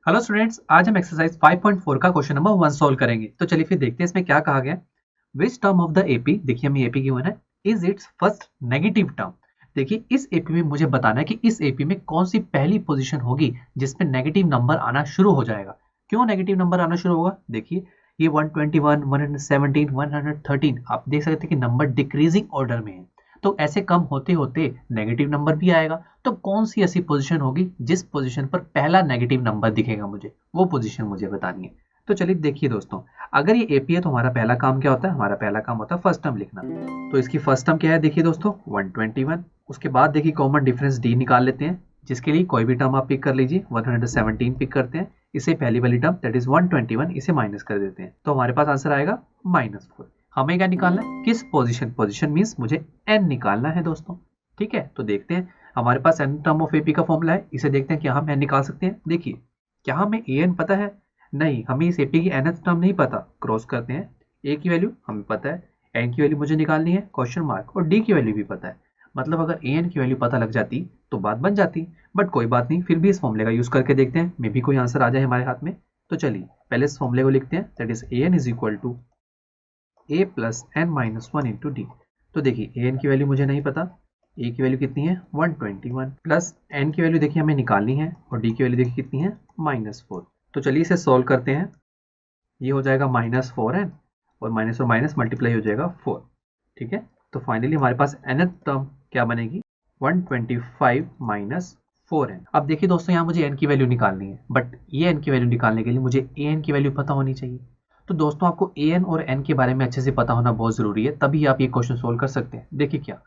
Hello students, आज हम exercise 5.4 का क्वेश्चन नंबर 1 सॉल्व करेंगे। तो चलिए फिर देखते हैं इसमें क्या कहा गया है। Which term of the AP, देखिए हमें एपी गिवन है, is it's first negative term. देखिए इस एपी में मुझे बताना है कि इस एपी में कौन सी पहली पोजीशन होगी जिसमें नेगेटिव नंबर आना शुरू हो जाएगा। क्यों नेगेटिव नंबर आना शुरू होगा? देखिए ये 121, 117, 113, आप देख सकते हैं कि नंबर डिक्रीजिंग ऑर्डर में है। तो ऐसे कम होते होते नेगेटिव नंबर भी आएगा। तो कौन सी ऐसी पोजीशन होगी जिस पोजीशन पर पहला नेगेटिव नंबर दिखेगा, मुझे वो पोजीशन मुझे बतानी है। तो चलिए देखिए दोस्तों, अगर ये एपी है तो हमारा पहला काम क्या होता है? हमारा पहला काम होता है फर्स्ट टर्म लिखना। तो इसकी फर्स्ट टर्म क्या है? देखिए दोस्तों 121। उसके बाद देखिए कॉमन डिफरेंस डी निकाल लेते हैं, जिसके लिए कोई भी टर्म आप पिक कर लीजिए। 117 पिक करते हैं, इसे पहली वाली टर्म दैट इज 121 इसे माइनस कर देते हैं, तो हमारे पास आंसर आएगा -4। हमें क्या निकालना है? किस पोजीशन? पोजीशन मींस मुझे एन निकालना है दोस्तों। ठीक है, तो देखते हैं हमारे पास एन टर्म ऑफ एपी का फॉर्मूला है, इसे देखते हैं क्या हम एन निकाल सकते हैं। देखिए क्या हमें ए एन पता है? नहीं, हमें इस एपी की एनथ टर्म नहीं पता। क्रॉस करते हैं, ए की वैल्यू हमें पता है, एन की वैल्यू मुझे निकालनी है क्वेश्चन मार्क, और डी की वैल्यू भी पता है। मतलब अगर ए एन की वैल्यू पता लग जाती तो बात बन जाती, बट कोई बात नहीं, फिर भी इस फॉर्मूले का यूज करके देखते हैं, मे भी कोई आंसर आ जाए हमारे हाथ में। तो चलिए पहले इस फॉर्मूले को लिखते हैं, that is a n is equal to a plus n minus one into d. तो देखिए ए एन की वैल्यू मुझे नहीं पता, ए की वैल्यू कितनी है 121, प्लस एन की वैल्यू देखिए हमें निकालनी है, और डी की वैल्यू देखिए कितनी है -4। तो चलिए इसे सॉल्व करते हैं। ये हो जाएगा -4n, और माइनस मल्टीप्लाई हो जाएगा 4। ठीक है, तो फाइनली हमारे पास nth टर्म क्या बनेगी? 125 माइनस 4n। अब देखिए दोस्तों यहाँ मुझे n की वैल्यू निकालनी है, बट ये n की वैल्यू निकालने के लिए मुझे an की वैल्यू पता होनी चाहिए। तो दोस्तों आपको an और n के बारे में अच्छे से पता होना बहुत जरूरी है, तभी आप ये क्वेश्चन सोल्व कर सकते हैं। देखिए क्या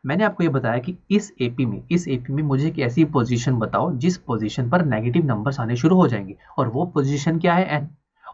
मैंने आपको ये बताया कि इस एपी में मुझे एक ऐसी पोजीशन बताओ जिस पोजीशन पर नेगेटिव नंबर्स आने शुरू हो जाएंगे, और वो पोजीशन क्या है? n।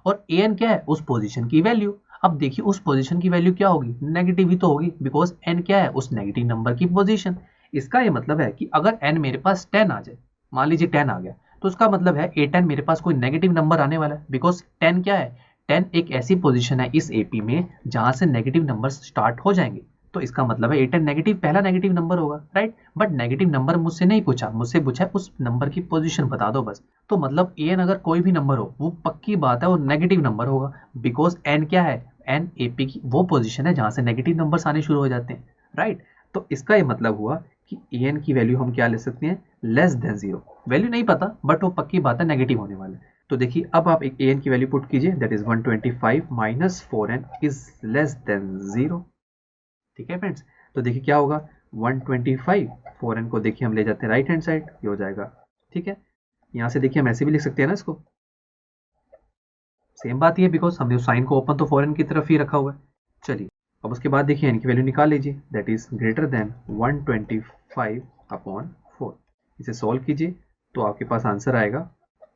और ए एन क्या है? उस पोजीशन की वैल्यू। अब देखिए उस पोजीशन की वैल्यू क्या होगी? नेगेटिव ही तो होगी, बिकॉज एन क्या है? उस नेगेटिव नंबर की पोजीशन। इसका ये मतलब है कि अगर एन मेरे पास 10 आ जाए, मान लीजिए 10 आ गया, तो उसका मतलब है A10 मेरे पास कोई नेगेटिव नंबर आने वाला है, बिकॉज 10 क्या है? 10 एक ऐसी पोजीशन है इस एपी में जहां से नेगेटिव नंबर स्टार्ट हो जाएंगे। तो इसका मतलब है A10 नेगेटिव, पहला नेगेटिव नंबर होगा, राइट। बट नेगेटिव नंबर मुझसे नहीं पूछा, मुझसे पूछा है उस नंबर की पोजीशन बता दो बस। तो मतलब एन अगर कोई भी नंबर हो, वो पक्की बात है वो नेगेटिव नंबर होगा, बिकॉज एन क्या है? एन एपी की वो पोजीशन है जहां से नेगेटिव नंबर्स आने शुरू हो जाते हैं, राइट। तो इसका ये मतलब हुआ कि एन की वैल्यू हम क्या ले सकते हैं? Less than 0। वैल्यू नहीं पता, बट वो पक्की बात है नेगेटिव होने वाला है। तो देखिए अब आप एक एन की वैल्यू पुट कीजिए, that is 125 minus 4n is less than 0। ठीक है फ्रेंड्स, तो देखिए क्या होगा? 125, 4n को देखिए हम ले जाते हैं राइट हैंड साइड, ये हो जाएगा। ठीक है, यहाँ से देखिए हम ऐसे भी लिख सकते हैं ना इसको, सेम बात ही है, बिकॉज हमने उस साइन को ओपन तो फॉरेन की तरफ ही रखा हुआ है। चलिए अब उसके बाद देखिए n की वैल्यू निकाल लीजिए, that is greater than 125 upon 4। इसे सॉल्व कीजिए तो आपके पास आंसर आएगा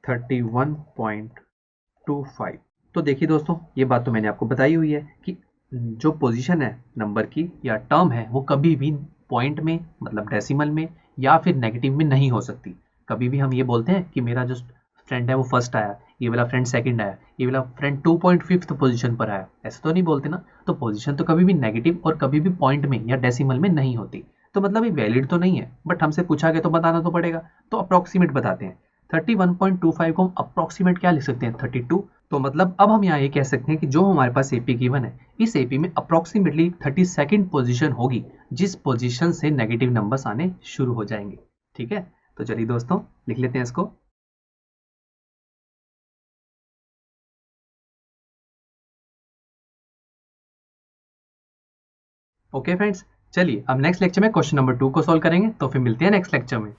31.25। तो देखिए दोस्तों ये बात तो मैंने आपको बताई हुई है कि जो पोजीशन है नंबर की या टर्म है वो कभी भी पॉइंट में, मतलब डेसिमल में या फिर नेगेटिव में नहीं हो सकती। कभी भी हम ये बोलते हैं कि मेरा जो फ्रेंड है वो फर्स्ट आया, ये वाला फ्रेंड सेकंड आया, ये वाला फ्रेंड 2.5 पोजीशन पर आया, ऐसे तो नहीं बोलते ना। तो पोजीशन तो कभी भी नेगेटिव और कभी भी पॉइंट में या डेसिमल में नहीं होती। तो मतलब ये वैलिड तो नहीं है, बट हमसे पूछा गया तो बताना तो पड़ेगा। तो अप्रोक्सीमेट बताते हैं, 31.25 को हम अप्रोक्सीमेट क्या लिख सकते हैं? 32। तो मतलब अब हम यहाँ ये कह सकते हैं कि जो हमारे पास एपी गिवन है, इस एपी में अप्रोक्सीमेटली 32nd पोजीशन होगी जिस पोजीशन से नेगेटिव नंबर्स आने शुरू हो जाएंगे। ठीक है, तो चलिए दोस्तों लिख लेते हैं इसको। ओके फ्रेंड्स, चलिए अब नेक्स्ट लेक्चर में क्वेश्चन नंबर 2 को सॉल्व करेंगे, तो फिर मिलते हैं नेक्स्ट लेक्चर में।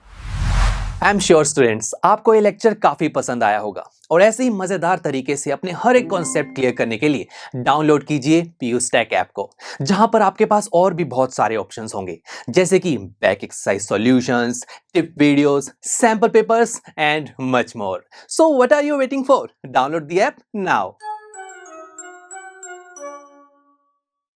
आई एम श्योर स्टूडेंट्स आपको ये लेक्चर काफी पसंद आया होगा, और ऐसे ही मजेदार तरीके से अपने हर एक कॉन्सेप्ट क्लियर करने के लिए डाउनलोड कीजिए पीयू स्टैक ऐप को, जहां पर आपके पास और भी बहुत सारे ऑप्शंस होंगे, जैसे कि back exercise solutions, tip videos, sample papers and much more. So what are you waiting for? Download the app now.